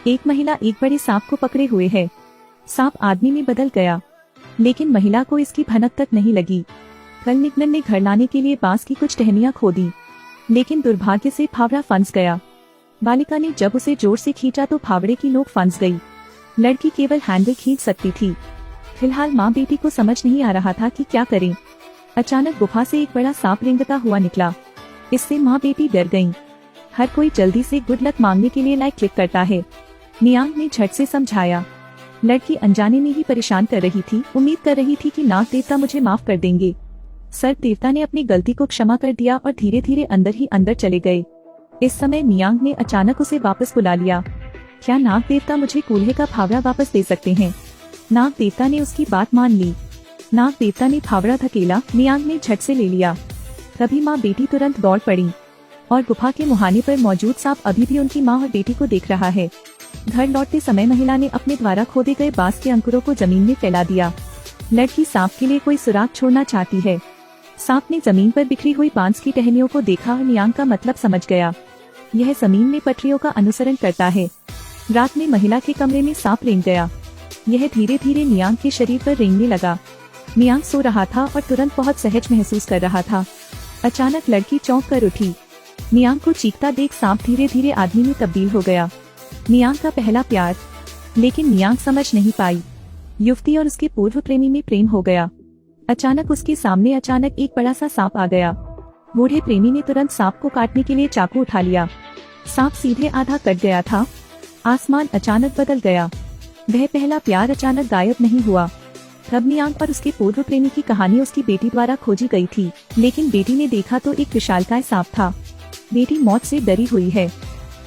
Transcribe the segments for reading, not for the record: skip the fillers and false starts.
एक महिला एक बड़े सांप को पकड़े हुए है। सांप आदमी में बदल गया, लेकिन महिला को इसकी भनक तक नहीं लगी। कल निकनन ने घर लाने के लिए बांस की कुछ टहनियां खोदी, लेकिन दुर्भाग्य से फावड़ा फंस गया। बालिका ने जब उसे जोर से खींचा तो फावड़े की नोक फंस गई। लड़की केवल हैंडल खींच सकती थी। फिलहाल माँ बेटी को समझ नहीं आ रहा था कि क्या करें। अचानक गुफा से एक बड़ा सांप रेंगता हुआ निकला। इससे माँ बेटी डर गईं। हर कोई जल्दी से गुड लक मांगने के लिए लाइक क्लिक करता है। नियांग ने झट से समझाया। लड़की अनजाने में ही परेशान कर रही थी। उम्मीद कर रही थी कि नाग देवता मुझे माफ कर देंगे। सर्प देवता ने अपनी गलती को क्षमा कर दिया और धीरे धीरे अंदर ही अंदर चले गए। इस समय नियांग ने अचानक उसे वापस बुला लिया। क्या नाग देवता मुझे कूल्हे का फावड़ा वापस दे सकते हैं? नाग देवता ने उसकी बात मान ली। नाग देवता ने फावड़ा धकेला। नियांग ने झट से ले लिया। तभी माँ बेटी तुरंत दौड़ पड़ी और गुफा के मुहाने पर मौजूद सांप अभी भी उनकी माँ और बेटी को देख रहा है। घर लौटते समय महिला ने अपने द्वारा खोदे गए बांस के अंकुरों को जमीन में फैला दिया। लड़की सांप के लिए कोई सुराग छोड़ना चाहती है। सांप ने जमीन पर बिखरी हुई बांस की टहनियों को देखा और नियांग का मतलब समझ गया। यह जमीन में पटरियों का अनुसरण करता है। रात में महिला के कमरे में सांप रेंग गया। यह धीरे धीरे नियांग के शरीर पर रेंगने लगा। नियांग सो रहा था और तुरंत बहुत सहज महसूस कर रहा था। अचानक लड़की चौंक कर उठी। नियांग को चीखता देख सांप धीरे धीरे आदमी में तब्दील हो गया। नियांग का पहला प्यार। लेकिन नियांग समझ नहीं पाई। युवती और उसके पूर्व प्रेमी में प्रेम हो गया। अचानक उसके सामने एक बड़ा सा सांप आ गया। बूढ़े प्रेमी ने तुरंत सांप को काटने के लिए चाकू उठा लिया। सांप सीधे आधा कट गया था। आसमान अचानक बदल गया। वह पहला प्यार अचानक गायब नहीं हुआ। तब नियांग और उसके पूर्व प्रेमी की कहानी उसकी बेटी द्वारा खोजी गई थी, लेकिन बेटी ने देखा तो एक विशालकाय सांप था। बेटी मौत से डरी हुई है।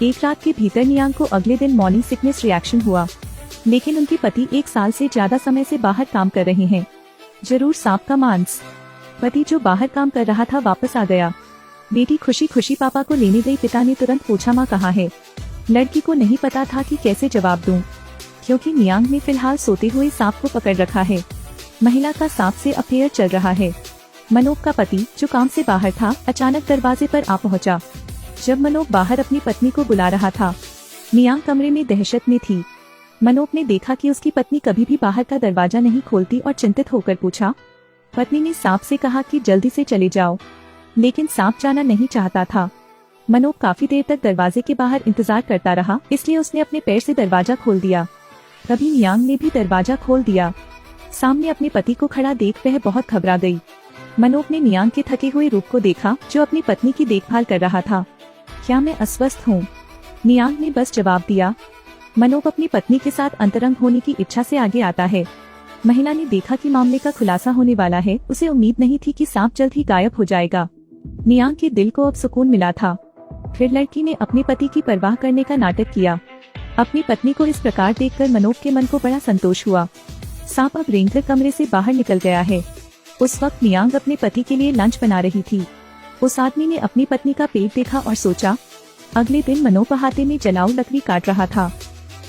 एक रात के भीतर नियांग को अगले दिन मॉर्निंग सिकनेस रिएक्शन हुआ, लेकिन उनके पति 1 साल से ज्यादा समय से बाहर काम कर रहे हैं। जरूर सांप का मांस। पति जो बाहर काम कर रहा था वापस आ गया। बेटी खुशी खुशी पापा को लेने गई। पिता ने तुरंत पूछा माँ कहाँ है? लड़की को नहीं पता था कि कैसे जवाब दूं, क्योंकि नियांग ने फिलहाल सोते हुए सांप को पकड़ रखा है। महिला का सांप से अफेयर चल रहा है। मनोज का पति जो काम से बाहर था अचानक दरवाजे पर आ पहुंचा। जब मनोज बाहर अपनी पत्नी को बुला रहा था, नियांग कमरे में दहशत में थी। मनोज ने देखा कि उसकी पत्नी कभी भी बाहर का दरवाजा नहीं खोलती और चिंतित होकर पूछा। पत्नी ने सांप से कहा कि जल्दी से चले जाओ, लेकिन सांप जाना नहीं चाहता था। मनोज काफी देर तक दरवाजे के बाहर इंतजार करता रहा, इसलिए उसने अपने पैर से दरवाजा खोल दिया। तभी नियांग ने भी दरवाजा खोल दिया। सामने अपने पति को खड़ा देख वह बहुत घबरा गई। मनोज ने नियांग के थके हुए रूप को देखा जो अपनी पत्नी की देखभाल कर रहा था। क्या मैं अस्वस्थ हूँ? नियांग ने बस जवाब दिया। मनोज अपनी पत्नी के साथ अंतरंग होने की इच्छा से आगे आता है। महिला ने देखा कि मामले का खुलासा होने वाला है। उसे उम्मीद नहीं थी कि सांप जल्द ही गायब हो जाएगा। नियांग के दिल को अब सुकून मिला था। फिर लड़की ने अपने पति की परवाह करने का नाटक किया। अपनी पत्नी को इस प्रकार देखकर मनोज के मन को बड़ा संतोष हुआ। सांप अब रेंगकर कमरे से बाहर निकल गया है। उस वक्त नियांग अपने पति के लिए लंच बना रही थी। उस आदमी ने अपनी पत्नी का पेट देखा और सोचा। अगले दिन मनोज पहाते में जलाऊ लकड़ी काट रहा था।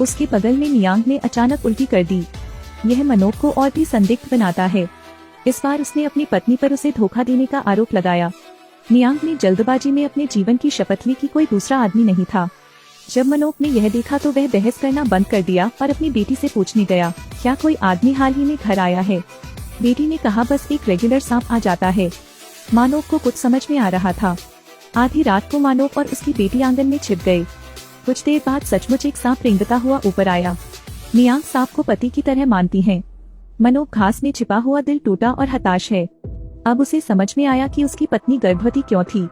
उसके बगल में नियांग ने अचानक उल्टी कर दी। यह मनोज को और भी संदिग्ध बनाता है। इस बार उसने अपनी पत्नी पर उसे धोखा देने का आरोप लगाया। नियांग ने जल्दबाजी में अपने जीवन की शपथ ली कि कोई दूसरा आदमी नहीं था। जब मनोज ने यह देखा तो वह बहस करना बंद कर दिया और अपनी बेटी से पूछने गया, क्या कोई आदमी हाल ही में घर आया है? बेटी ने कहा, बस एक रेगुलर सांप आ जाता है। मानव को कुछ समझ में आ रहा था। आधी रात को मानव और उसकी बेटी आंगन में छिप गए। कुछ देर बाद सचमुच एक सांप रेंगता हुआ ऊपर आया। नियांग सांप को पति की तरह मानती है। मनोज घास में छिपा हुआ दिल टूटा और हताश है। अब उसे समझ में आया कि उसकी पत्नी गर्भवती क्यों थी।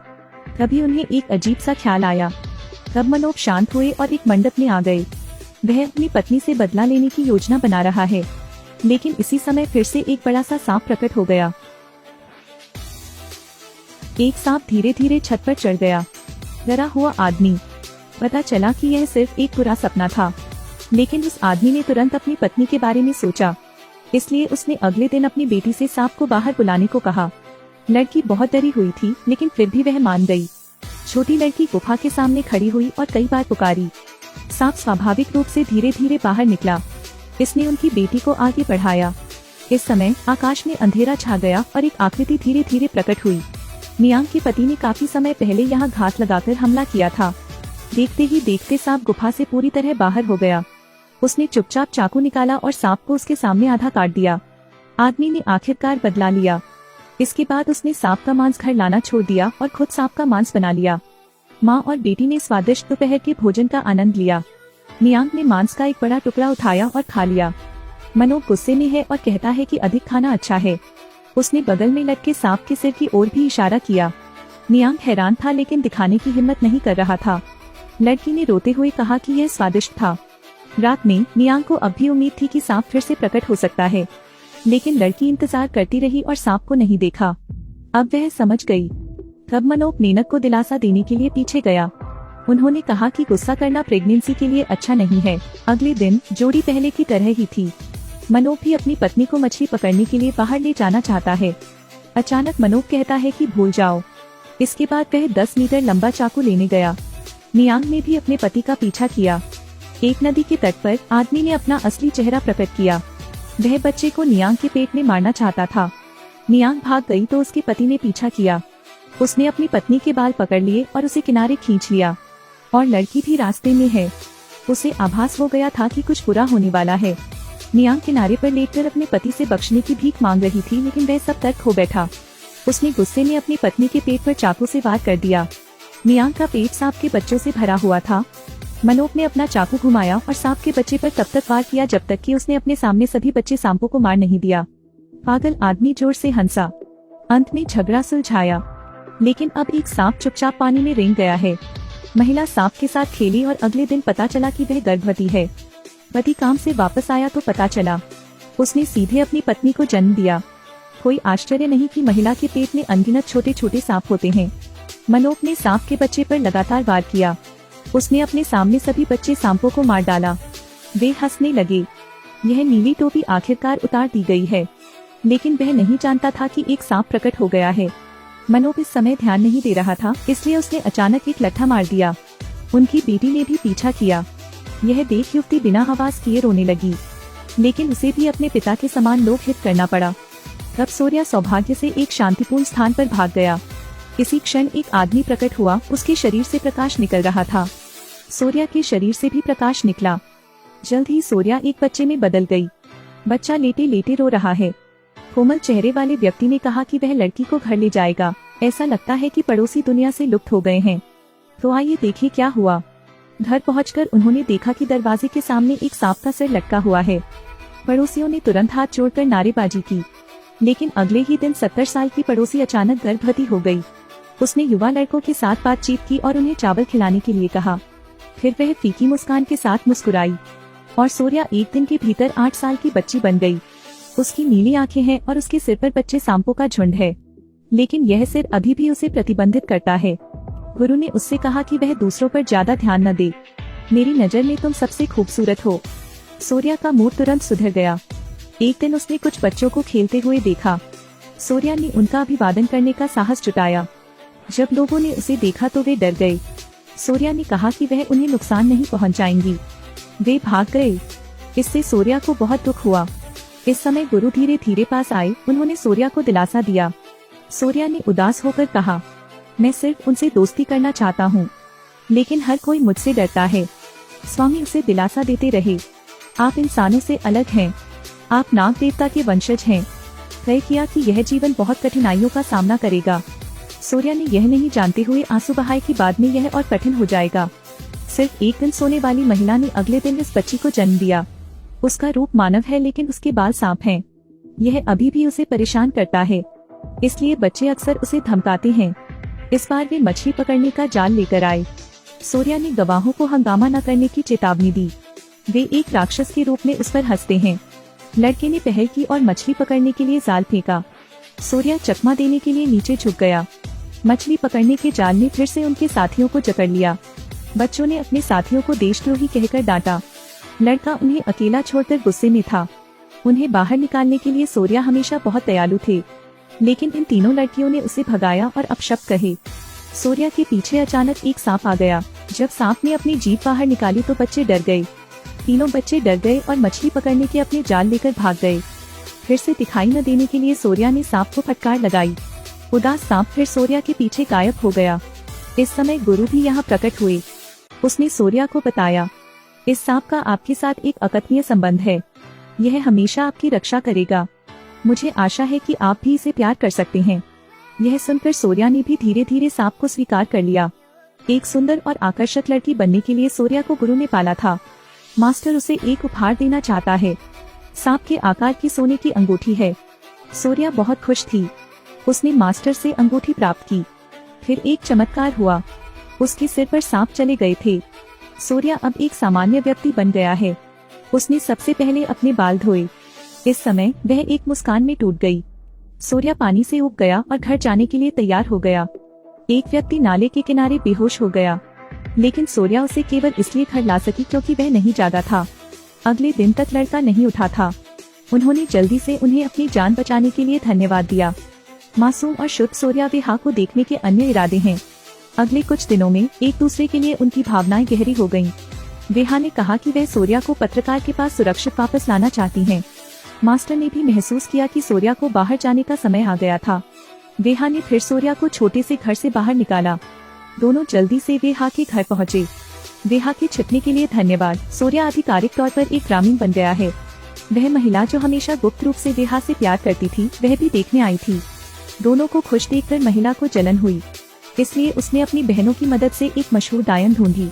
तभी उन्हें एक अजीब सा ख्याल आया। तब मनोज शांत हुए और एक मंडप में आ गए। वह अपनी पत्नी से बदला लेने की योजना बना रहा है, लेकिन इसी समय फिर से एक बड़ा सा सांप प्रकट हो गया। एक सांप धीरे धीरे छत पर चढ़ गया। डरा हुआ आदमी। पता चला कि यह सिर्फ एक बुरा सपना था, लेकिन उस आदमी ने तुरंत अपनी पत्नी के बारे में सोचा, इसलिए उसने अगले दिन अपनी बेटी से सांप को बाहर बुलाने को कहा। लड़की बहुत डरी हुई थी, लेकिन फिर भी वह मान गई। छोटी लड़की गुफा के सामने खड़ी हुई और कई बार पुकारी। सांप स्वाभाविक रूप से धीरे धीरे बाहर निकला। इसने उनकी बेटी को आगे बढ़ाया। इस समय आकाश में अंधेरा छा गया और एक आकृति धीरे धीरे प्रकट हुई। नियांग के पति ने काफी समय पहले यहाँ घात लगाकर हमला किया था। देखते ही देखते सांप गुफा से पूरी तरह बाहर हो गया। उसने चुपचाप चाकू निकाला और सांप को उसके सामने आधा काट दिया। आदमी ने आखिरकार बदला लिया। इसके बाद उसने सांप का मांस घर लाना छोड़ दिया और खुद सांप का मांस बना लिया। माँ और बेटी ने स्वादिष्ट दोपहर के भोजन का आनंद लिया। नियांग ने मांस का एक बड़ा टुकड़ा उठाया और खा लिया। मनोप गुस्से में है और कहता है कि अधिक खाना अच्छा है। उसने बगल में लटके सांप के सिर की ओर भी इशारा किया। नियांग हैरान था लेकिन दिखाने की हिम्मत नहीं कर रहा था। लड़की ने रोते हुए कहा कि यह स्वादिष्ट था। रात में नियांग को अब भी उम्मीद थी कि सांप फिर से प्रकट हो सकता है, लेकिन लड़की इंतजार करती रही और सांप को नहीं देखा। अब वह समझ गई। तब मनोप नेनक को दिलासा देने के लिए पीछे गया। उन्होंने कहा कि गुस्सा करना प्रेगनेंसी के लिए अच्छा नहीं है। अगले दिन जोड़ी पहले की तरह ही थी। मनोप भी अपनी पत्नी को मछली पकड़ने के लिए बाहर ले जाना चाहता है। अचानक मनोप कहता है कि भूल जाओ। इसके बाद वह 10 मीटर लंबा चाकू लेने गया। नियांग ने भी अपने पति का पीछा किया। एक नदी के तट पर आदमी ने अपना असली चेहरा प्रकट किया। वह बच्चे को नियांग के पेट में मारना चाहता था। नियांग भाग गई तो उसके पति ने पीछा किया। उसने अपनी पत्नी के बाल पकड़ लिए और उसे किनारे खींच लिया। और लड़की भी रास्ते में है। उसे आभास हो गया था कि कुछ बुरा होने वाला है। नियांग किनारे पर लेटकर अपने पति से बख्शने की भीख मांग रही थी, लेकिन वह सब तर्क खो बैठा। उसने गुस्से में अपनी पत्नी के पेट पर चाकू से वार कर दिया। नियांग का पेट सांप के बच्चों से भरा हुआ था। मनोप ने अपना चाकू घुमाया और सांप के बच्चे पर तब तक वार किया जब तक कि उसने अपने सामने सभी बच्चे सांपों को मार नहीं दिया। पागल आदमी जोर से हंसा। अंत में झगड़ा सुलझाया, लेकिन अब एक सांप चुपचाप पानी में रेंग गया है। महिला सांप के साथ खेली और अगले दिन पता चला कि वह गर्भवती है। पति काम से वापस आया तो पता चला उसने सीधे अपनी पत्नी को जन्म दिया। कोई आश्चर्य नहीं कि महिला के पेट में अनगिनत छोटे छोटे सांप होते हैं। मनोप ने सांप के बच्चे पर लगातार वार किया। उसने अपने सामने सभी बच्चे सांपों को मार डाला। वे हंसने लगे। यह नीली टोपी आखिरकार उतार दी गई है, लेकिन वह नहीं जानता था कि एक सांप प्रकट हो गया है। मनोप इस समय ध्यान नहीं दे रहा था, इसलिए उसने अचानक एक लट्ठा मार दिया। उनकी बेटी ने भी पीछा किया। यह देख युवती बिना आवाज किए रोने लगी, लेकिन उसे भी अपने पिता के समान लोकहित करना पड़ा। तब सूर्या सौभाग्य से एक शांतिपूर्ण स्थान पर भाग गया। इसी क्षण एक आदमी प्रकट हुआ। उसके शरीर से प्रकाश निकल रहा था। सूर्या के शरीर से भी प्रकाश निकला। जल्द ही सूर्या एक बच्चे में बदल गई। बच्चा लेटे लेटे रो रहा है। कोमल चेहरे वाले व्यक्ति ने कहा कि वह लड़की को घर ले जाएगा। ऐसा लगता है कि पड़ोसी दुनिया से लुप्त हो गए हैं। तो आइए देखिए क्या हुआ। घर पहुंचकर उन्होंने देखा कि दरवाजे के सामने एक सांप का सिर लटका हुआ है। पड़ोसियों ने तुरंत हाथ जोड़कर नारेबाजी की, लेकिन अगले ही दिन 70 साल की पड़ोसी अचानक गर्भवती हो गई। उसने युवा लड़कों के साथ बातचीत की और उन्हें चावल खिलाने के लिए कहा। फिर वह फीकी मुस्कान के साथ मुस्कुराई और सूर्या एक दिन के भीतर 8 साल की बच्ची बन गई। उसकी नीली आंखें हैं और उसके सिर पर बच्चे सांपों का झुंड है, लेकिन यह सिर अभी भी उसे प्रतिबंधित करता है। गुरु ने उससे कहा कि वह दूसरों पर ज्यादा ध्यान न दे। मेरी नजर में तुम सबसे खूबसूरत हो। सूर्या का मूड तुरंत सुधर गया। एक दिन उसने कुछ बच्चों को खेलते हुए देखा। सूर्या ने उनका अभिवादन करने का साहस जुटाया। जब लोगों ने उसे देखा तो वे डर गए। सूर्या ने कहा कि वह उन्हें नुकसान नहीं पहुंचाएंगी। वे भाग गए। इससे सूर्या को बहुत दुख हुआ। इस समय गुरु धीरे धीरे पास आए। उन्होंने सूर्या को दिलासा दिया। सूर्या ने उदास होकर कहा, मैं सिर्फ उनसे दोस्ती करना चाहता हूँ, लेकिन हर कोई मुझसे डरता है। स्वामी उसे दिलासा देते रहे, आप इंसानों से अलग हैं। आप नाग देवता के वंशज हैं। तय किया कि यह जीवन बहुत कठिनाइयों का सामना करेगा। सूर्या ने यह नहीं जानते हुए आंसू बहाए कि बाद में यह और कठिन हो जाएगा। सिर्फ एक दिन सोने वाली महिला ने अगले दिन इस बच्ची को जन्म दिया। उसका रूप मानव है, लेकिन उसके बाल सांप हैं। यह अभी भी उसे परेशान करता है, इसलिए बच्चे अक्सर उसे धमकाते हैं। इस बार वे मछली पकड़ने का जाल लेकर आए। सूर्या ने गवाहों को हंगामा न करने की चेतावनी दी। वे एक राक्षस के रूप में उस पर हंसते हैं। लड़के ने पहल की और मछली पकड़ने के लिए जाल फेंका। सूर्या चकमा देने के लिए नीचे झुक गया। मछली पकड़ने के जाल ने फिर से उनके साथियों को जकड़ लिया। बच्चों ने अपने साथियों को देशद्रोही कहकर डांटा। लड़का उन्हें अकेला छोड़कर गुस्से में था। उन्हें बाहर निकालने के लिए सूर्या हमेशा बहुत दयालु थे, लेकिन इन तीनों लड़कियों ने उसे भगाया और अपशब्द कहे। सूर्या के पीछे अचानक एक सांप आ गया। जब सांप ने अपनी जीभ बाहर निकाली तो बच्चे डर गए। तीनों बच्चे डर गए और मछली पकड़ने के अपने जाल लेकर भाग गए। फिर से दिखाई न देने के लिए सूर्या ने सांप को फटकार लगाई। उदास सांप फिर सूर्या के पीछे गायब हो गया। इस समय गुरु भी यहाँ प्रकट हुए। उसने सूर्या को बताया, इस सांप का आपके साथ एक अकथनीय संबंध है। यह हमेशा आपकी रक्षा करेगा। मुझे आशा है कि आप भी इसे प्यार कर सकते हैं। यह सुनकर सूर्या ने भी धीरे धीरे सांप को स्वीकार कर लिया। एक सुंदर और आकर्षक लड़की बनने के लिए सूर्या को गुरु ने पाला था। मास्टर उसे एक उपहार देना चाहता है। सांप के आकार की सोने की अंगूठी है। सूर्या बहुत खुश थी। उसने मास्टर से अंगूठी प्राप्त की। फिर एक चमत्कार हुआ। उसके सिर पर सांप चले गए थे। सूर्या अब एक सामान्य व्यक्ति बन गया है। उसने सबसे पहले अपने बाल धोए। इस समय वह एक मुस्कान में टूट गई। सूर्या पानी से उब गया और घर जाने के लिए तैयार हो गया। एक व्यक्ति नाले के किनारे बेहोश हो गया, लेकिन सूर्या उसे केवल इसलिए घर ला सकी क्योंकि वह नहीं जागा था। अगले दिन तक लड़का नहीं उठा था। उन्होंने जल्दी से उन्हें अपनी जान बचाने के लिए धन्यवाद दिया। मासूम और शुद्ध सूर्या वेहा को देखने के अन्य इरादे हैं। अगले कुछ दिनों में एक दूसरे के लिए उनकी भावनाएं गहरी हो गईं। वेहा ने कहा कि वह सूर्या को पत्रकार के पास सुरक्षित वापस लाना चाहती हैं। मास्टर ने भी महसूस किया कि सूर्या को बाहर जाने का समय आ गया था। वेहा ने फिर सूर्या को छोटे से घर से बाहर निकाला। दोनों जल्दी से वेहा के घर पहुँचे। वेहा के छिपने के लिए धन्यवाद। सूर्या आधिकारिक तौर पर एक ग्रामीण बन गया है। वह महिला जो हमेशा गुप्त रूप से वेहा से प्यार करती थी, वह भी देखने आई थी। दोनों को खुश देखकर महिला को जलन हुई, इसलिए उसने अपनी बहनों की मदद से एक मशहूर डायन ढूंढी।